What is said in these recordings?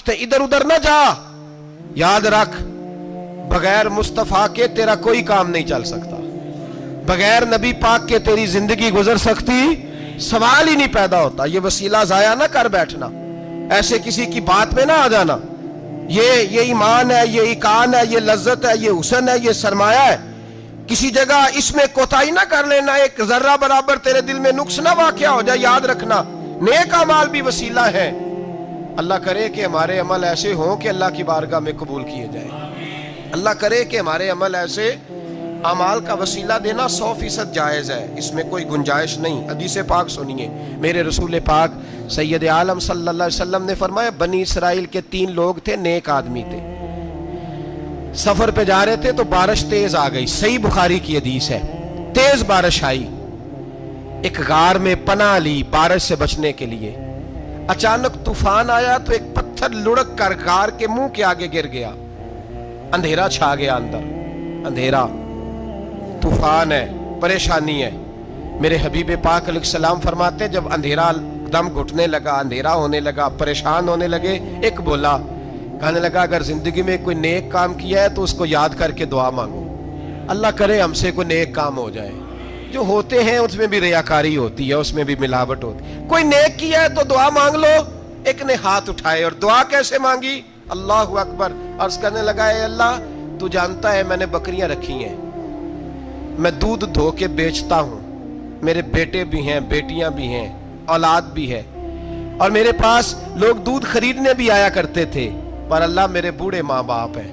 ادھر ادھر نہ جا. یاد رکھ بغیر مصطفیٰ کے تیرا کوئی کام نہیں چل سکتا. بغیر نبی پاک کے تیری زندگی گزر سکتی سوال ہی نہیں پیدا ہوتا. یہ وسیلہ ضائع نہ کر بیٹھنا, ایسے کسی کی بات میں نہ آ جانا. یہ ایمان ہے, یہ ایقان ہے, یہ لذت ہے, یہ حسن ہے, یہ سرمایہ ہے. کسی جگہ اس میں کوتاہی نہ کر لینا, ایک ذرہ برابر تیرے دل میں نقص نہ واقع ہو جائے. یاد رکھنا نیک اعمال بھی وسیلہ ہے. اللہ کرے کہ ہمارے عمل ایسے ہوں کہ اللہ کی بارگاہ میں قبول کیے جائیں. اللہ کرے کہ ہمارے عمل ایسے اعمال کا وسیلہ دینا 100% جائز ہے, اس میں کوئی گنجائش نہیں. حدیث پاک سنیے, میرے رسول پاک سید عالم صلی اللہ علیہ وسلم نے فرمایا بنی اسرائیل کے 3 لوگ تھے, نیک آدمی تھے. سفر پہ جا رہے تھے تو بارش تیز آ گئی. صحیح بخاری کی حدیث ہے. تیز بارش آئی, ایک غار میں پناہ لی بارش سے بچنے کے لیے. اچانک طوفان آیا تو ایک پتھر لڑک کر غار کے منہ کے آگے گر گیا. اندھیرا چھا گیا اندر, اندھیرا, طوفان ہے, پریشانی ہے. میرے حبیب پاک علیہ السلام فرماتے جب اندھیرا دم گھٹنے لگا, اندھیرا ہونے لگا, پریشان ہونے لگے, ایک بولا, کہنے لگا اگر زندگی میں کوئی نیک کام کیا ہے تو اس کو یاد کر کے دعا مانگو. اللہ کرے ہم سے کوئی نیک کام ہو جائے. جو ہوتے ہیں اس میں بھی ریاکاری ہوتی ہے, اس میں بھی ملاوٹ ہوتی ہے. کوئی نیک کیا ہے تو دعا مانگ لو. ایک نے ہاتھ اٹھائے اور دعا کیسے مانگی؟ اللہ اکبر. عرض کرنے لگا اے اللہ تو جانتا ہے میں نے بکریاں رکھی ہیں, میں دودھ دھو کے بیچتا ہوں, میرے بیٹے بھی ہیں, بیٹیاں بھی ہیں, اولاد بھی ہے, اور میرے پاس لوگ دودھ خریدنے بھی آیا کرتے تھے, پر اللہ میرے بوڑھے ماں باپ ہیں.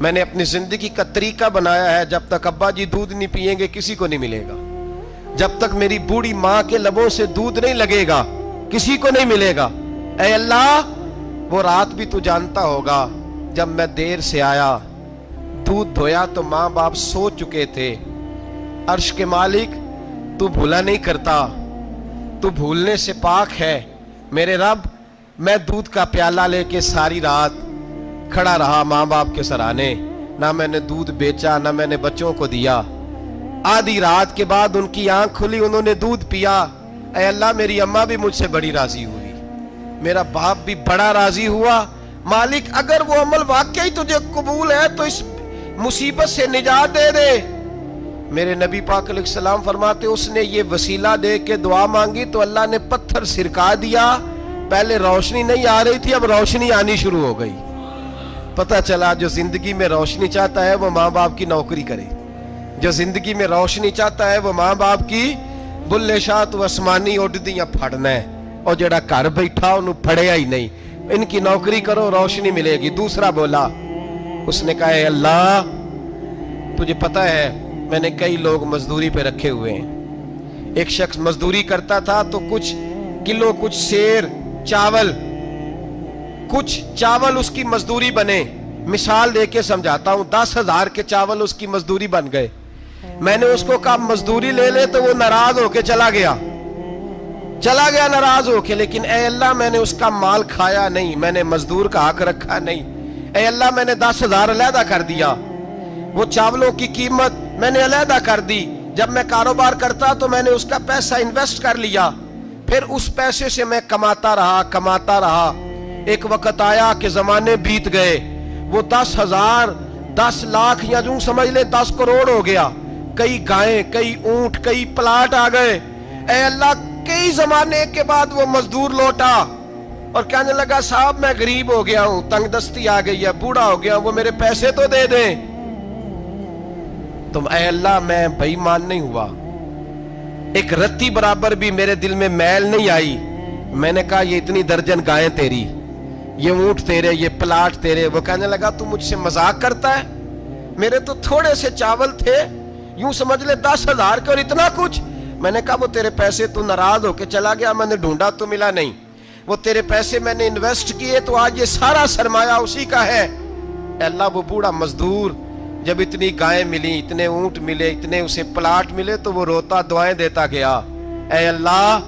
میں نے اپنی زندگی کا طریقہ بنایا ہے جب تک ابا جی دودھ نہیں پئیں گے کسی کو نہیں ملے گا, جب تک میری بوڑھی ماں کے لبوں سے دودھ نہیں لگے گا کسی کو نہیں ملے گا. اے اللہ وہ رات بھی تو جانتا ہوگا جب میں دیر سے آیا, دودھ دھویا تو ماں باپ سو چکے تھے. عرش کے مالک تو بھولا نہیں کرتا, تو بھولنے سے پاک ہے. میرے رب میں دودھ کا پیالہ لے کے ساری رات کھڑا رہا ماں باپ کے سرانے, نہ میں نے دودھ بیچا نہ میں نے بچوں کو دیا. آدھی رات کے بعد ان کی آنکھ کھلی, انہوں نے دودھ پیا. اے اللہ میری اماں بھی مجھ سے بڑی راضی ہوئی, میرا باپ بھی بڑا راضی ہوا. مالک اگر وہ عمل واقعی تجھے قبول ہے تو اس مصیبت سے نجات دے دے. میرے نبی پاک علیہ السلام فرماتے اس نے یہ وسیلہ دے کے دعا مانگی تو اللہ نے پتھر سرکا دیا. پہلے روشنی نہیں آ رہی تھی, اب روشنی آنی شروع ہو گئی. پتہ چلا جو زندگی میں روشنی چاہتا ہے وہ ماں باپ کی نوکری کرے, جو زندگی میں روشنی چاہتا ہے وہ ماں باپ کی بلے شاہ تو آسمانی اڈدیاں پھڑنا ہے, اور جڑا گھر بیٹھا انہوں پھڑیا ہی نہیں. ان کی نوکری کرو روشنی ملے گی. دوسرا بولا, اس نے کہا اے اللہ تجھے پتہ ہے میں نے کئی لوگ مزدوری پہ رکھے ہوئے ہیں. ایک شخص مزدوری کرتا تھا تو کچھ کلو کچھ سیر چاول, کچھ چاول اس کی مزدوری بنے. مثال دے کے سمجھاتا ہوں, 10,000 کے چاول اس کی مزدوری بن گئے. میں نے اس کو کہا مزدوری لے لے تو وہ ناراض ہو کے چلا گیا ناراض ہو کے. لیکن اے اللہ میں نے اس کا مال کھایا نہیں, میں نے مزدور کا حق رکھا نہیں. اے اللہ میں نے 10,000 علیحدہ کر دیا, وہ چاولوں کی قیمت میں نے علیحدہ کر دی. جب میں کاروبار کرتا تو میں نے اس کا پیسہ انویسٹ کر لیا, پھر اس پیسے سے میں کماتا رہا. ایک وقت آیا کہ زمانے بیت گئے, وہ 10,000 10 لاکھ یا یوں سمجھ لے 10 کروڑ ہو گیا. کئی گائیں, کئی اونٹ, کئی پلاٹ آ گئے. اے اللہ کئی زمانے کے بعد وہ مزدور لوٹا اور کہنے لگا صاحب میں غریب ہو گیا ہوں, تنگ دستی آ گئی ہے, بوڑھا ہو گیا ہوں, وہ میرے پیسے تو دے دیں. تم اے اللہ میں بے ایمان نہیں ہوا, ایک رتی برابر بھی میرے دل میں میل نہیں آئی. میں نے کہا یہ اتنی درجن گائیں تیری, یہ اونٹ تیرے, یہ پلاٹ تیرے. وہ کہنے لگا تو مجھ سے مذاق کرتا ہے, میرے تو تھوڑے سے چاول تھے, یوں سمجھ لے 10,000 کے اور اتنا کچھ. میں نے کہا وہ تیرے پیسے تو ناراض ہو کے چلا گیا, میں نے ڈھونڈا تو ملا نہیں. وہ تیرے پیسے میں نے انویسٹ کیے تو آج یہ سارا سرمایہ اسی کا ہے. اے اللہ وہ بوڑھا مزدور جب اتنی گائیں ملی, اتنے اونٹ ملے, اتنے اسے پلاٹ ملے تو وہ روتا دعائیں دیتا گیا. اے اللہ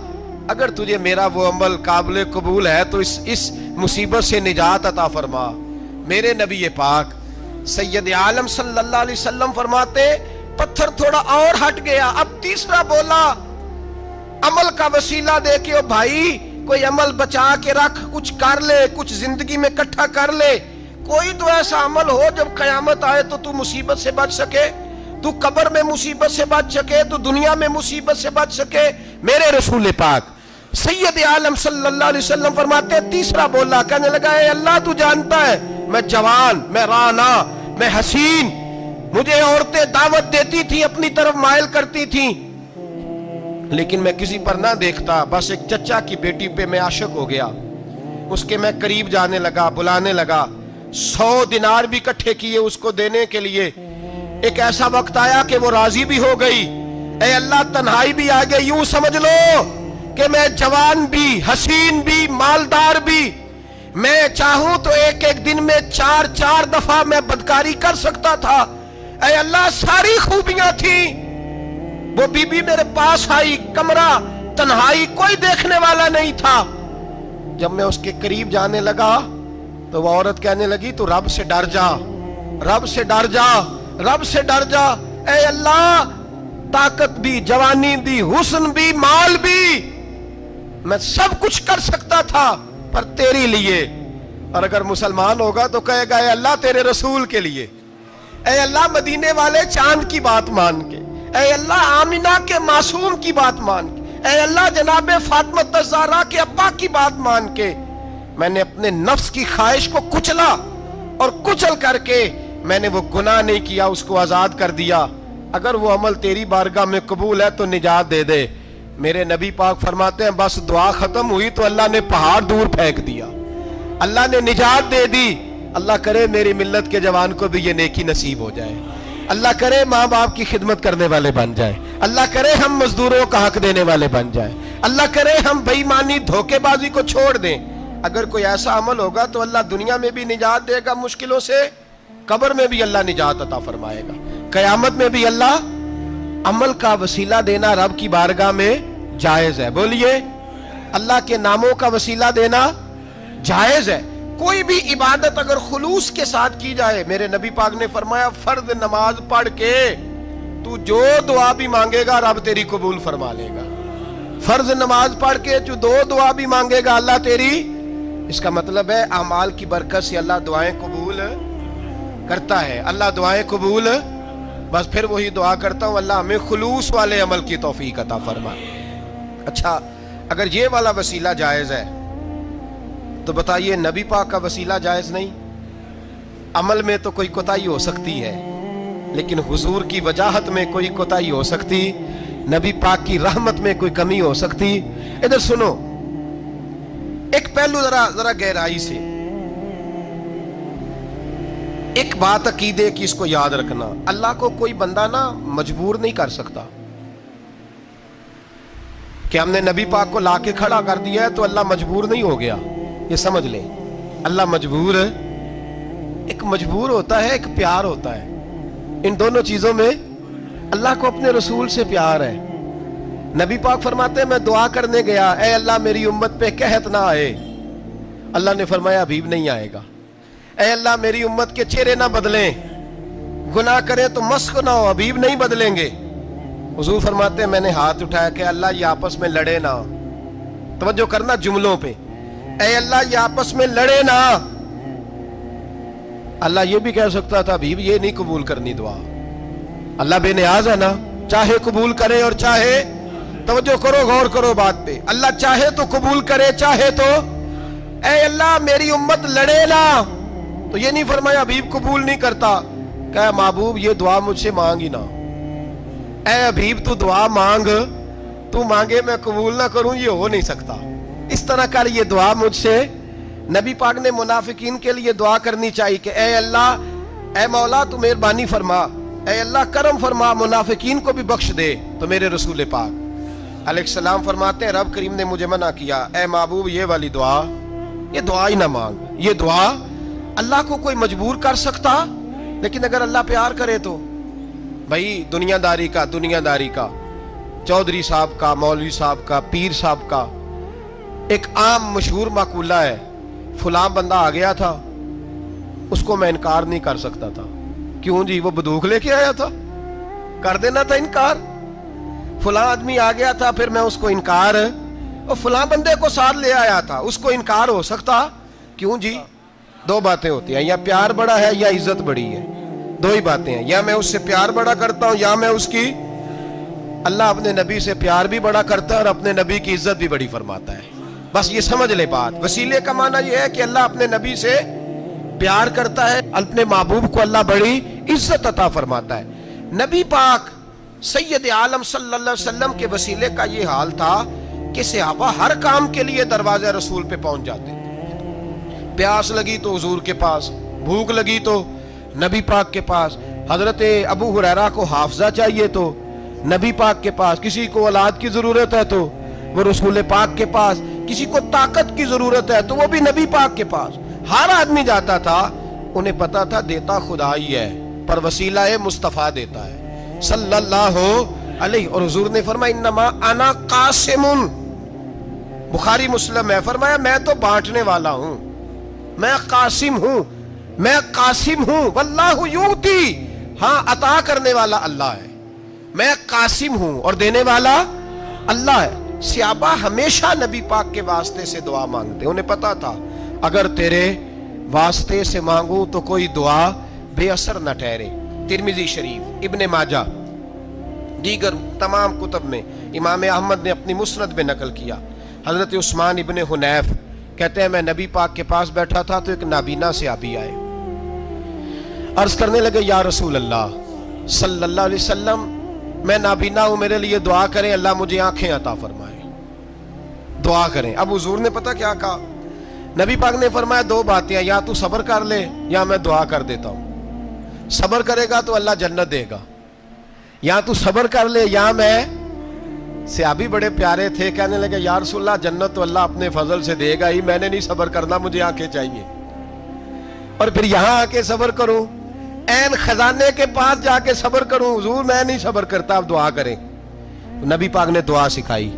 اگر تجھے میرا وہ عمل قابل قبول ہے تو اس مصیبت سے نجات عطا فرما. میرے نبی پاک سید عالم صلی اللہ علیہ وسلم فرماتے پتھر تھوڑا اور ہٹ گیا. اب تیسرا بولا عمل کا وسیلہ دے کے, او بھائی کوئی عمل بچا کے رکھ, کچھ کر لے, کچھ زندگی میں اکٹھا کر لے. کوئی تو ایسا عمل ہو جب قیامت آئے تو مصیبت سے بچ سکے, تو قبر میں مصیبت سے بچ سکے, تو دنیا میں مصیبت سے بچ سکے. میرے رسول پاک سید عالم صلی اللہ علیہ وسلم فرماتے ہیں, تیسرا بولا, کہنے لگا اے اللہ تو جانتا ہے میں جوان, میں رانا, میں حسین, مجھے عورتیں دعوت دیتی تھی, اپنی طرف مائل کرتی تھیں, لیکن میں کسی پر نہ دیکھتا, بس ایک چچا کی بیٹی پہ میں عاشق ہو گیا, اس کے میں قریب جانے لگا, بلانے لگا, 100 دینار بھی اکٹھے کیے اس کو دینے کے لیے. ایک ایسا وقت آیا کہ وہ راضی بھی ہو گئی. اے اللہ تنہائی بھی آ گئی. یوں سمجھ لو کہ میں جوان بھی, حسین بھی, مالدار بھی, میں چاہوں تو ایک ایک دن میں 4 دفعہ میں بدکاری کر سکتا تھا. اے اللہ ساری خوبیاں تھیں. وہ بی بی میرے پاس آئی, کمرہ, تنہائی, کوئی دیکھنے والا نہیں تھا. جب میں اس کے قریب جانے لگا تو وہ عورت کہنے لگی تو رب سے ڈر جا, رب سے ڈر جا, رب سے ڈر جا. اے اللہ طاقت بھی, جوانی بھی, حسن بھی, مال بھی, میں سب کچھ کر سکتا تھا پر تیری لیے. اور اگر مسلمان ہوگا تو کہے گا اے اللہ تیرے رسول کے لیے, اے اللہ مدینے والے چاند کی بات مان کے, اے اللہ آمینہ کے معصوم کی بات مان کے, اے اللہ جناب فاطمہ الزہرا کے ابا کی بات مان کے, میں نے اپنے نفس کی خواہش کو کچلا اور کچل کر کے میں نے وہ گناہ نہیں کیا, اس کو آزاد کر دیا. اگر وہ عمل تیری بارگاہ میں قبول ہے تو نجات دے دے. میرے نبی پاک فرماتے ہیں بس دعا ختم ہوئی تو اللہ نے پہاڑ دور پھینک دیا, اللہ نے نجات دے دی. اللہ کرے میری ملت کے جوان کو بھی یہ نیکی نصیب ہو جائے, اللہ کرے ماں باپ کی خدمت کرنے والے بن جائیں, اللہ کرے ہم مزدوروں کا حق دینے والے بن جائیں, اللہ کرے ہم بے ایمانی دھوکے بازی کو چھوڑ دیں. اگر کوئی ایسا عمل ہوگا تو اللہ دنیا میں بھی نجات دے گا مشکلوں سے, قبر میں بھی اللہ نجات عطا فرمائے گا, قیامت میں بھی اللہ. عمل کا وسیلہ دینا رب کی بارگاہ میں جائز ہے. بولیے اللہ کے ناموں کا وسیلہ دینا جائز ہے. کوئی بھی عبادت اگر خلوص کے ساتھ کی جائے, میرے نبی پاک نے فرمایا فرض نماز پڑھ کے تو جو دعا بھی مانگے گا رب تیری قبول فرما لے گا. فرض نماز پڑھ کے جو 2 دعا بھی مانگے گا اللہ تیری. اس کا مطلب ہے اعمال کی برکت سے اللہ دعائیں قبول کرتا ہے, اللہ دعائیں قبول. بس پھر وہی دعا کرتا ہوں اللہ ہمیں خلوص والے عمل کی توفیق عطا فرما. اچھا اگر یہ والا وسیلہ جائز ہے تو بتائیے نبی پاک کا وسیلہ جائز نہیں؟ عمل میں تو کوئی کوتاہی ہو سکتی ہے, لیکن حضور کی وجاہت میں کوئی کوتاہی ہو سکتی, نبی پاک کی رحمت میں کوئی کمی ہو سکتی. ادھر سنو ایک پہلو ذرا گہرائی سے, ایک بات عقیدے کی اس کو یاد رکھنا, اللہ کو کوئی بندہ نا مجبور نہیں کر سکتا کہ ہم نے نبی پاک کو لا کے کھڑا کر دیا ہے تو اللہ مجبور نہیں ہو گیا. یہ سمجھ لیں اللہ مجبور ہے, ایک مجبور ہوتا ہے, ایک پیار ہوتا ہے. ان دونوں چیزوں میں اللہ کو اپنے رسول سے پیار ہے. نبی پاک فرماتے ہیں میں دعا کرنے گیا, اے اللہ میری امت پہ قحط نہ آئے. اللہ نے فرمایا حبیب نہیں آئے گا. اے اللہ میری امت کے چہرے نہ بدلیں, گناہ کریں تو مسخ نہ ہو, حبیب نہیں بدلیں گے. حضور فرماتے ہیں میں نے ہاتھ اٹھایا کہ اللہ یہ آپس میں لڑے نہ. توجہ کرنا جملوں پہ, اے اللہ یہ آپس میں لڑے نہ. اللہ یہ بھی کہہ سکتا تھا حبیب یہ نہیں قبول کرنی دعا. اللہ بے نیاز ہے نا, چاہے قبول کرے اور چاہے, توجہ کرو غور کرو بات پہ, اللہ چاہے تو قبول کرے چاہے تو. اے اللہ میری امت لڑے نہ, تو یہ نہیں فرمایا حبیب قبول نہیں کرتا, کہ محبوب یہ دعا مجھ سے مانگ ہی نہ. اے حبیب تو دعا مانگ, تو مانگے میں قبول نہ کروں, یہ ہو نہیں سکتا. اس طرح کر یہ دعا مجھ سے. نبی پاک نے منافقین کے لیے دعا کرنی چاہیے کہ اے اللہ, اے مولا تو مہربانی فرما, اے اللہ کرم فرما, منافقین کو بھی بخش دے. تو میرے رسول پاک علیہ السلام فرماتے ہیں رب کریم نے مجھے منع کیا, اے محبوب یہ والی دعا, یہ دعا ہی نہ مانگ. یہ دعا اللہ کو کوئی مجبور کر سکتا, لیکن اگر اللہ پیار کرے تو. بھائی دنیا داری کا چودھری صاحب کا, مولوی صاحب کا, پیر صاحب کا ایک عام مشہور مقولہ ہے, فلاں بندہ آ گیا تھا اس کو میں انکار نہیں کر سکتا تھا. کیوں جی؟ وہ بندوق لے کے آیا تھا, کر دینا تھا انکار. فلاں آدمی آ گیا تھا پھر میں اس کو انکار اور فلاں بندے کو ساتھ لے آیا تھا، اس کو انکار ہو سکتا؟ کیوں جی؟ دو باتیں ہوتی ہیں، یا پیار بڑا ہے یا عزت بڑی ہے، دو ہی باتیں ہیں، یا میں اس سے پیار بڑا کرتا ہوں یا میں اس کی۔ اللہ اپنے نبی سے پیار بھی بڑا کرتا ہے اور اپنے نبی کی عزت بھی بڑی فرماتا ہے۔ بس یہ سمجھ لے بات۔ وسیلے کا معنی یہ ہے کہ اللہ اپنے نبی سے پیار کرتا ہے، اپنے محبوب کو اللہ بڑی عزت عطا فرماتا ہے۔ نبی پاک سید عالم صلی اللہ علیہ وسلم کے وسیلے کا یہ حال تھا کہ صحابہ ہر کام کے لیے دروازے رسول پہ پہنچ جاتے تھے۔ پیاس لگی تو حضور کے پاس، بھوک لگی تو نبی پاک کے پاس، حضرت ابو ہریرہ کو حافظہ چاہیے تو نبی پاک کے پاس، کسی کو اولاد کی ضرورت ہے تو وہ رسول پاک کے پاس، کسی کو طاقت کی ضرورت ہے تو وہ بھی نبی پاک کے پاس۔ ہر آدمی جاتا تھا، انہیں پتا تھا دیتا خدا ہی ہے پر وسیلہ مصطفیٰ دیتا ہے صلی اللہ علیہ۔ اور حضور نے فرمایا انما انا قاسم، بخاری مسلم ہے، فرمایا میں تو بانٹنے والا ہوں، میں قاسم ہوں، میں قاسم ہوں، واللہ یؤتی، ہاں عطا کرنے والا اللہ ہے، میں قاسم ہوں اور دینے والا اللہ ہے۔ صحابہ ہمیشہ نبی پاک کے واسطے سے دعا مانگتے، انہیں پتا تھا اگر تیرے واسطے سے مانگوں تو کوئی دعا بے اثر نہ ٹھہرے۔ ترمذی شریف، ابن ماجہ، دیگر تمام کتب میں، امام احمد نے اپنی مسند میں نقل کیا، حضرت عثمان ابن حنیف کہتے ہیں میں نبی پاک کے پاس بیٹھا تھا تو ایک نابینا صحابی آئے، عرض کرنے لگے یا رسول اللہ صلی اللہ علیہ وسلم میں نابینا ہوں، میرے لیے دعا کریں اللہ مجھے آنکھیں عطا فرمائے، دعا کریں۔ اب حضور نے پتہ کیا کہا؟ نبی پاک نے فرمایا دو باتیں، یا تو صبر کر لے یا میں دعا کر دیتا ہوں۔ صبر کرے گا تو اللہ جنت دے گا، یا تو صبر کر لے یا میں۔ صحابی بڑے پیارے تھے، کہنے لگے یا رسول اللہ جنت تو اللہ اپنے فضل سے دے گا ہی، میں نے نہیں صبر کرنا، مجھے آنکھیں چاہیے، اور پھر یہاں آ کے صبر کروں، این خزانے کے پاس جا کے صبر کروں؟ حضور میں نہیں صبر کرتا، اب دعا کریں۔ نبی پاک نے دعا سکھائی،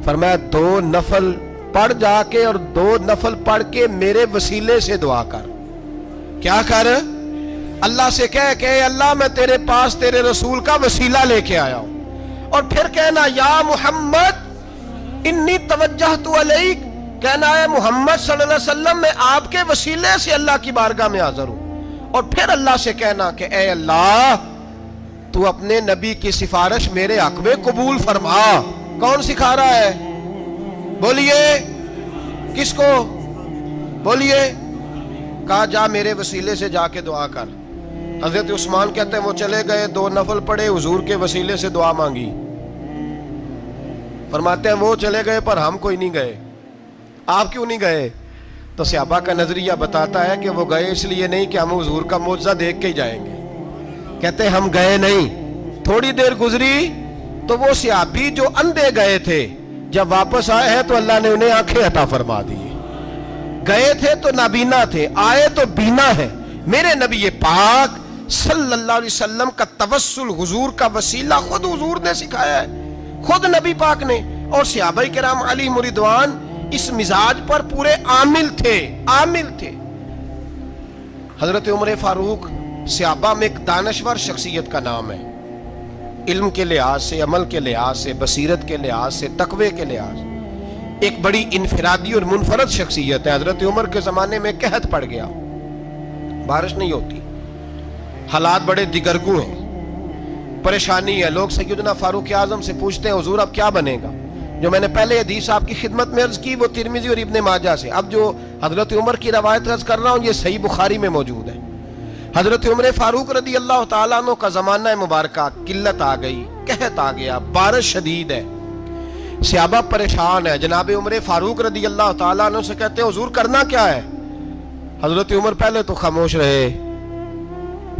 فرمایا دو نفل پڑھ جا کے اور دو نفل پڑھ کے میرے وسیلے سے دعا کر۔ کیا کر؟ اللہ سے کہہ کہ اللہ میں تیرے پاس تیرے رسول کا وسیلہ لے کے آیا ہوں، اور پھر کہنا یا محمد انی توجہت الیک، کہنا ہے محمد صلی اللہ علیہ وسلم میں آپ کے وسیلے سے اللہ کی بارگاہ میں حاضر ہوں، اور پھر اللہ سے کہنا کہ اے اللہ تو اپنے نبی کی سفارش میرے حق میں قبول فرما۔ کون سکھا رہا ہے؟ بولیے کس کو؟ بولیے۔ کہا جا میرے وسیلے سے جا کے دعا کر۔ حضرت عثمان کہتے ہیں وہ چلے گئے، دو نفل پڑھے، حضور کے وسیلے سے دعا مانگی۔ فرماتے ہیں وہ چلے گئے پر ہم کوئی نہیں گئے۔ آپ کیوں نہیں گئے؟ تو صحابہ کا نظریہ بتاتا ہے کہ وہ گئے اس لیے نہیں کہ ہم حضور کا معجزہ دیکھ کے ہی جائیں گے، کہتے ہم گئے نہیں۔ تھوڑی دیر گزری تو وہ صحابی جو اندھے گئے تھے جب واپس آئے ہیں تو اللہ نے انہیں آنکھیں عطا فرما دی۔ گئے تھے تو نابینا تھے، آئے تو بینا ہے۔ میرے نبی پاک صلی اللہ علیہ وسلم کا توسل، حضور کا وسیلہ خود حضور نے سکھایا ہے، خود نبی پاک نے، اور صحابہ کرام علیہم رضوان اس مزاج پر پورے عامل تھے، عامل تھے۔ حضرت عمر فاروق صحابہ میں ایک دانشور شخصیت کا نام ہے، علم کے لحاظ سے، عمل کے لحاظ سے، بصیرت کے لحاظ سے، تقوی کے لحاظ سے ایک بڑی انفرادی اور منفرد شخصیت ہے۔ حضرت عمر کے زمانے میں قحط پڑ گیا، بارش نہیں ہوتی، حالات بڑے دگرگوں ہیں، پریشانی ہے۔ لوگ سیدنا فاروق اعظم سے پوچھتے ہیں حضور اب کیا بنے گا؟ جو میں نے پہلے حدیث آپ کی خدمت میں عرض کی وہ ترمذی اور ابن ماجہ سے، اب جو حضرت عمر کی روایت عرض کر رہا ہوں یہ صحیح بخاری میں موجود ہے۔ حضرت عمر فاروق رضی اللہ تعالیٰ عنہ کا زمانہ مبارکہ، قلت آ گئی، قحط آ گیا، بارش شدید ہے، صحابہ پریشان ہے۔ جناب عمر فاروق رضی اللہ تعالیٰ عنہ سے کہتے ہیں حضور کرنا کیا ہے؟ حضرت عمر پہلے تو خاموش رہے،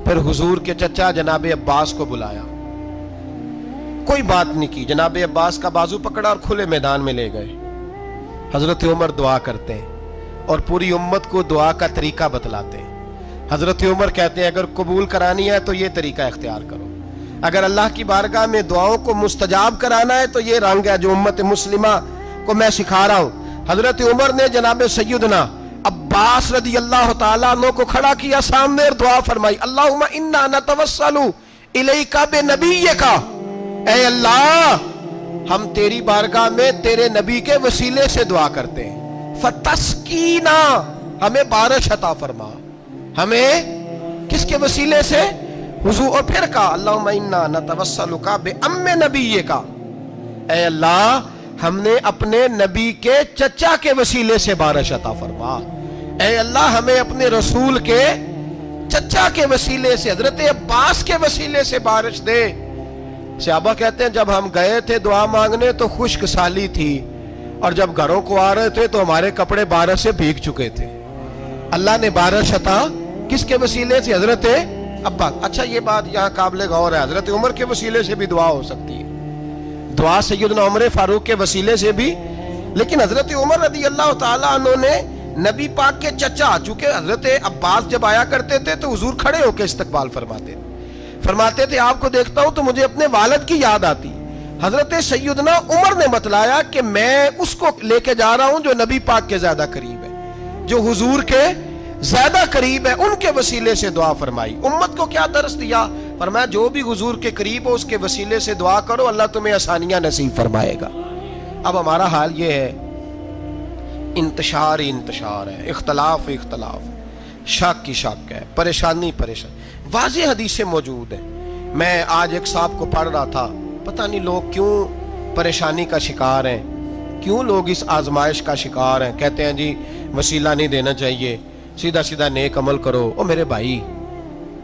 پھر حضور کے چچا جناب عباس کو بلایا، کوئی بات نہیں کی، جناب عباس کا بازو پکڑا اور کھلے میدان میں لے گئے۔ حضرت عمر دعا کرتے ہیں اور پوری امت کو دعا کا طریقہ بتلاتے ہیں۔ حضرت عمر کہتے ہیں اگر قبول کرانی ہے تو یہ طریقہ اختیار کرو، اگر اللہ کی بارگاہ میں دعاؤں کو مستجاب کرانا ہے تو یہ رنگ ہے جو امت مسلمہ کو میں سکھا رہا ہوں۔ حضرت عمر نے جناب سیدنا عباس رضی اللہ تعالیٰ عنہ کو کھڑا کیا سامنے اور دعا فرمائی، اللہم انا نتوسل الیک بنبیک، اے اللہ ہم تیری بارگاہ میں تیرے نبی کے وسیلے سے دعا کرتے ہیں، فتسقینا، ہمیں بارش عطا فرما، ہمیں کس کے وسیلے سے؟ حضور، اور پھر کہا اللہم انا نتوسلک بام نبیک، اے اللہ ہم نے اپنے نبی کے چچا کے وسیلے سے بارش عطا فرما، اے اللہ ہمیں اپنے رسول کے چچا کے وسیلے سے، حضرت عباس کے وسیلے سے بارش دے۔ صحابہ کہتے ہیں جب ہم گئے تھے دعا مانگنے تو خشک سالی تھی، اور جب گھروں کو آ رہے تھے تو ہمارے کپڑے بارش سے بھیگ چکے تھے۔ اللہ نے بارش عطا کس کے وسیلے سے؟ حضرت عباس۔ اچھا یہ بات یہاں قابل غور ہے، حضرت عمر کے وسیلے سے بھی دعا ہو سکتی ہے، دعا سیدنا عمر فاروق کے وسیلے سے بھی، لیکن حضرت عمر رضی اللہ تعالیٰ عنہ نے نبی پاک کے چچا، چونکہ حضرت عباس جب آیا کرتے تھے تو حضور کھڑے ہو کے استقبال فرماتے تھے آپ کو دیکھتا ہوں تو مجھے اپنے والد کی یاد آتی۔ حضرت سیدنا عمر نے بتلایا کہ میں اس کو لے کے جا رہا ہوں جو نبی پاک کے زیادہ قریب ہے، جو حضور کے زیادہ قریب ہے، ان کے وسیلے سے دعا فرمائی۔ امت کو کیا درس دیا؟ فرمایا جو بھی حضور کے قریب ہو اس کے وسیلے سے دعا کرو، اللہ تمہیں آسانیاں نصیب فرمائے گا۔ اب ہمارا حال یہ ہے، انتشار ہی انتشار ہے، اختلاف شک کی شک ہے، پریشانی واضح حدیثیں موجود ہیں۔ میں آج ایک صاحب کو پڑھ رہا تھا، پتہ نہیں لوگ کیوں پریشانی کا شکار ہیں، کیوں لوگ اس آزمائش کا شکار ہیں، کہتے ہیں جی وسیلہ نہیں دینا چاہیے، سیدھا سیدھا نیک عمل کرو۔ او میرے بھائی،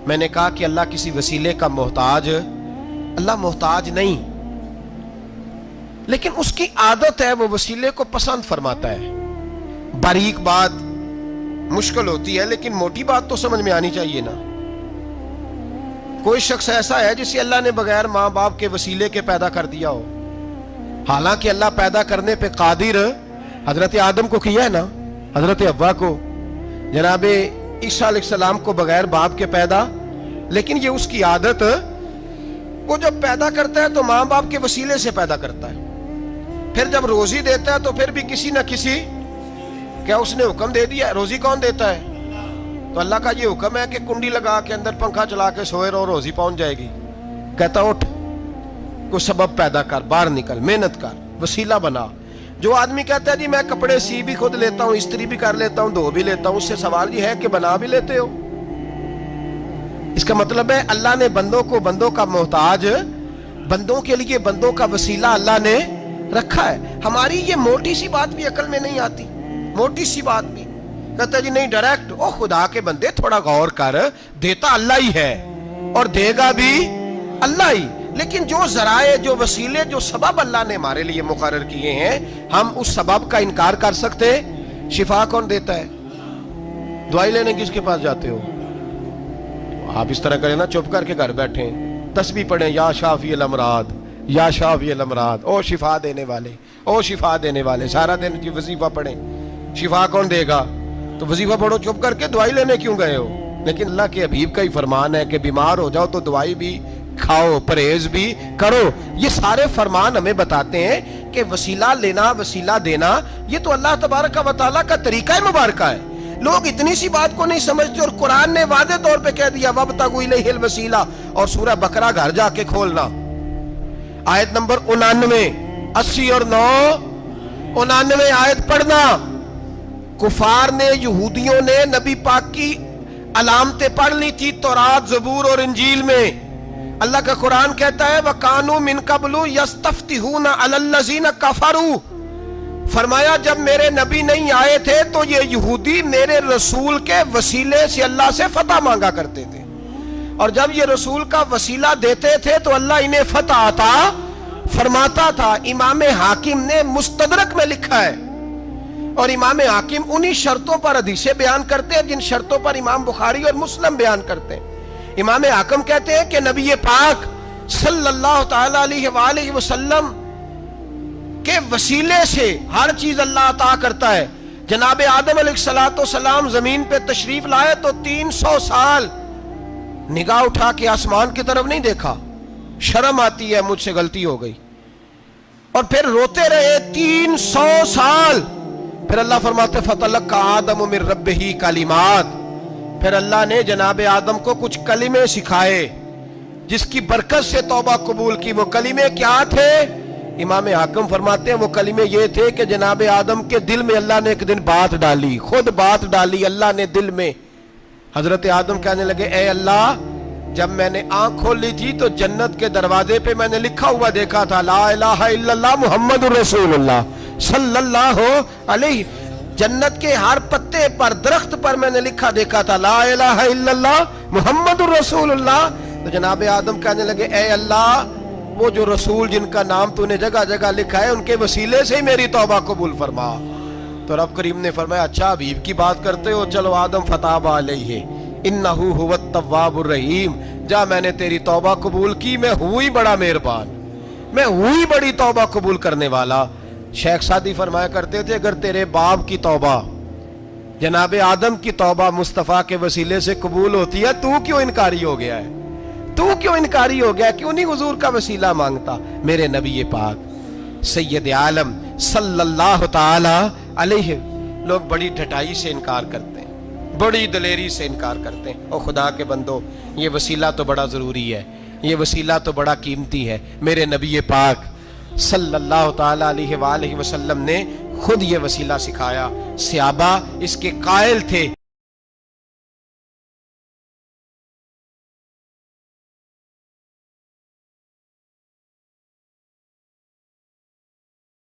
میں نے کہا کہ اللہ کسی وسیلے کا محتاج، اللہ محتاج نہیں، لیکن اس کی عادت ہے وہ وسیلے کو پسند فرماتا ہے۔ باریک بات مشکل ہوتی ہے لیکن موٹی بات تو سمجھ میں آنی چاہیے نا۔ کوئی شخص ایسا ہے جسے اللہ نے بغیر ماں باپ کے وسیلے کے پیدا کر دیا ہو، حالانکہ اللہ پیدا کرنے پہ قادر حضرت آدم کو کیا ہے نا، حضرت حوا کو، جناب عیسیٰ علیہ السلام کو بغیر باپ کے پیدا، لیکن یہ اس کی عادت، وہ جب پیدا کرتا ہے تو ماں باپ کے وسیلے سے پیدا کرتا ہے، پھر جب روزی دیتا ہے تو پھر بھی کسی نہ کسی، کیا اس نے حکم دے دیا؟ روزی کون دیتا ہے؟ تو اللہ کا یہ حکم ہے کہ کنڈی لگا کے اندر پنکھا چلا کے سوئے رہو، روزی پہنچ جائے گی۔ کہتا اٹھ، کوئی سبب پیدا کر، باہر نکل، محنت کر، وسیلہ بنا۔ جو آدمی کہتا ہے جی میں کپڑے سی بھی خود لیتا ہوں، استری بھی کر لیتا ہوں، دھو بھی لیتا ہوں، اس سے سوال یہ ہے کہ بنا بھی لیتے ہو؟ اس کا مطلب ہے اللہ نے بندوں کو بندوں کا محتاج، بندوں کے لیے بندوں کا وسیلہ اللہ نے رکھا ہے۔ ہماری یہ موٹی سی بات بھی عقل میں نہیں آتی، موٹی سی بات بھی کہتا ہے جی نہیں ڈائریکٹ، او خدا کے بندے تھوڑا غور کر، دیتا اللہ ہی ہے اور دے گا بھی اللہ ہی، لیکن جو ذرائع، جو وسیلے، جو سبب اللہ نے ہمارے لیے مقرر کیے ہیں، ہم اس سبب کا انکار کر سکتے؟ شفا کون دیتا ہے؟ دوائی لینے کس کے پاس جاتے ہو؟ آپ اس طرح کریں نا، چپ کر کے گھر بیٹھیں، تسبیح پڑھیں، یا شافی الامراض، یا شافی الامراض، او شفا دینے والے، او شفا دینے والے، سارا دن کی وظیفہ پڑھیں، شفا کون دے گا؟ تو وظیفہ پڑھو چپ کر کے، دوائی لینے کیوں گئے ہو؟ لیکن اللہ کے حبیب کا ہی فرمان ہے کہ بیمار ہو جاؤ تو دوائی بھی کھاؤ، پرہیز بھی کرو۔ یہ سارے فرمان ہمیں بتاتے ہیں کہ وسیلہ لینا، وسیلہ دینا، یہ تو اللہ تبارک و تعالیٰ کا طریقہ مبارکہ ہے۔ لوگ اتنی سی بات کو نہیں سمجھتے، اور قرآن نے واضح طور پہ کہہ دیا وَابْتَغُوا إِلَيْهِ الْوَسِيلَةَ، اور سورہ بقرہ گھر جا کے کھولنا، آیت نمبر 99، 80 اور 9، 99 آیت پڑھنا۔ کفار نے، یہودیوں نے نبی پاک کی علامتیں پڑھ لی تھی تورات، زبور اور انجیل میں۔ اللہ کا قرآن کہتا ہے وَكَانُوا مِن قَبْلُ يَسْتَفْتِحُونَ عَلَى الَّذِينَ كَفَرُوا، فرمایا جب میرے نبی نہیں آئے تھے تو یہ یہودی میرے رسول کے وسیلے سے اللہ سے فتح مانگا کرتے تھے، اور جب یہ رسول کا وسیلہ دیتے تھے تو اللہ انہیں فتح عطا فرماتا تھا۔ امام حاکم نے مستدرک میں لکھا ہے، اور امام حاکم انہی شرطوں پر حدیثیں بیان کرتے ہیں جن شرطوں پر امام بخاری اور مسلم بیان کرتے ہیں۔ امام حاکم کہتے ہیں کہ نبی پاک صلی اللہ تعالی علیہ وآلہ وسلم کے وسیلے سے ہر چیز اللہ عطا کرتا ہے۔ جناب آدم علیہ السلام زمین پہ تشریف لائے تو 300 سال نگاہ اٹھا کے آسمان کی طرف نہیں دیکھا، شرم آتی ہے مجھ سے غلطی ہو گئی، اور پھر روتے رہے 300 سال۔ پھر اللہ فرماتے فَتَلَقَّى آدَمُ مِن رَبِّهِ کلمات، پھر اللہ نے جناب آدم کو کچھ کلمے سکھائے جس کی برکت سے توبہ قبول کی۔ وہ کلمے کیا تھے؟ امام حاکم فرماتے ہیں وہ کلمے یہ تھے کہ جناب آدم کے دل میں اللہ نے ایک دن بات ڈالی، خود بات ڈالی اللہ نے دل میں۔ حضرت آدم کہنے لگے اے اللہ، جب میں نے آنکھ کھول لی تھی تو جنت کے دروازے پہ میں نے لکھا ہوا دیکھا تھا لا الہ الا اللہ محمد الرسول اللہ صلی اللہ علیہ، جنت کے ہر پتے پر درخت پر میں نے لکھا دیکھا تھا لا الہ الا اللہ محمد الرسول اللہ۔ تو جناب آدم کہنے لگے اے اللہ، وہ جو رسول جن کا نام تو نے جگہ جگہ لکھا ہے ان کے وسیلے سے ہی میری توبہ قبول فرما۔ تو رب کریم نے فرمایا اچھا حبیب کی بات کرتے ہو، چلو آدم فتاب علیہ انہو هو التواب الرحیم، جا میں نے تیری توبہ قبول کی، میں ہوئی بڑا مہربان، میں ہوئی بڑی توبہ قبول کرنے والا۔ شیخ سعدی فرمایا کرتے تھے اگر تیرے باپ کی توبہ جناب آدم کی توبہ مصطفیٰ کے وسیلے سے قبول ہوتی ہے تو کیوں انکاری ہو گیا ہے، تو کیوں انکاری ہو گیا، کیوں نہیں حضور کا وسیلہ مانگتا؟ میرے نبی پاک سید عالم صلی اللہ تعالی علیہ، لوگ بڑی ڈھٹائی سے انکار کرتے ہیں، بڑی دلیری سے انکار کرتے ہیں۔ او خدا کے بندو، یہ وسیلہ تو بڑا ضروری ہے، یہ وسیلہ تو بڑا قیمتی ہے۔ میرے نبی پاک صلی اللہ تعالی علیہ وآلہ وسلم نے خود یہ وسیلہ سکھایا، صحابہ اس کے قائل تھے۔